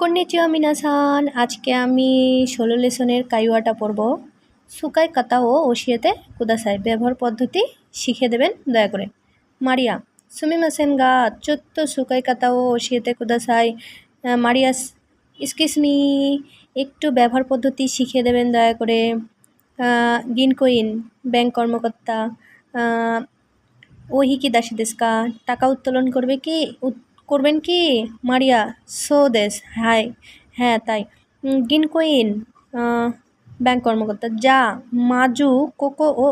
Konnichiwa মিনাসান, আজকে আমি 16 লেসনের কাইওয়াটা পড়ব। সুকাই কাতা ও ওশিয়েতে কুদাসাই ব্যবহার পদ্ধতি শিখে দেবেন দয়া করে। মারিয়া সুমিমাসেন গা চোত্ত সুকাই কাতা ও ওশিয়েতে কুদাসাই। মারিয়া ইস্কিসমি, একটু ব্যবহার পদ্ধতি শিখিয়ে দেবেন দয়া করে। গিনকোইন ব্যাংক কর্মকর্তা, ওহি কি দাসী দেশকা, টাকা উত্তোলন করবেন কি? মারিয়া সো দেশ, হাই হ্যাঁ তাই। গিনকোইন ব্যাংক কর্মকর্তা, যা মাজু কোকো ও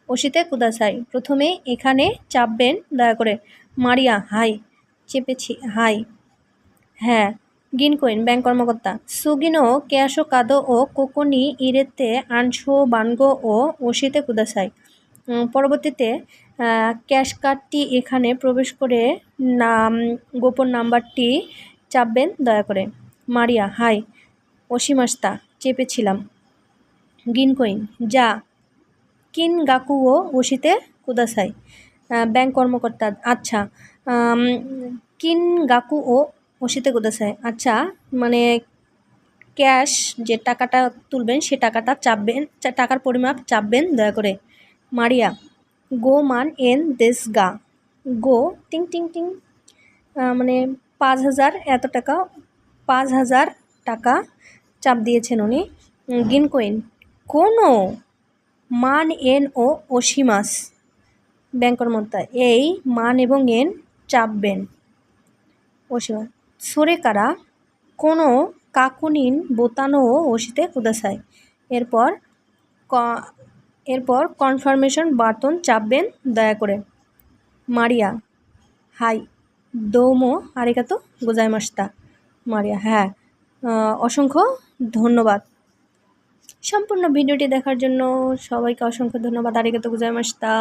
ওশিতে কুদাসাই, প্রথমে এখানে চাপবেন দয়া করে। মারিয়া হাই, চেপেছি হাই হ্যাঁ। গিনকোইন ব্যাংক কর্মকর্তা, সুগিনো কেয়াশো কাদো ও কোকোনি ইরেতে আনশো বানগো ও ওশিতে কুদাসাই, পরবর্তীতে ক্যাশ কার্ডটি এখানে প্রবেশ করে গোপন নাম্বারটি চাপবেন দয়া করে। মারিয়া হাই, ওশিমাস্তা, চেপেছিলাম। গিনকোইন, যা কিন গাকু ও ওশিতে কুদাসাই, ব্যাংক কর্মকর্তা, আচ্ছা কিন গাকু ও ওশিতে কুদাসাই, আচ্ছা মানে ক্যাশ যে টাকাটা তুলবেন সে টাকাটা চাপবেন, টাকার পরিমাপ চাপবেন দয়া করে। মারিয়া গো মান এন দেশ গা, গো টিং টিং টিং, মানে 5000 এত টাকা, 5000 টাকা চাপ দিয়েছেন উনি। গিনকোইন কোনো মান এন ও ওশিমাস, ব্যাংক কর্মকর্তা, এই মান এবং এন চাপবেন। ওশিমাস সোরেকারা কোনো কাকুনিন বোতানো ও ওশিতে কুদাসাই, এরপর কনফার্মেশন বাটন চাপবেন দয়া করে। মারিয়া হাই দৌমো আরিগাতো গোজাইমাস্তা, মারিয়া হ্যাঁ অসংখ্য ধন্যবাদ। সম্পূর্ণ ভিডিওটি দেখার জন্য সবাইকে অসংখ্য ধন্যবাদ। আরিগাতো গোজাইমাস্তা।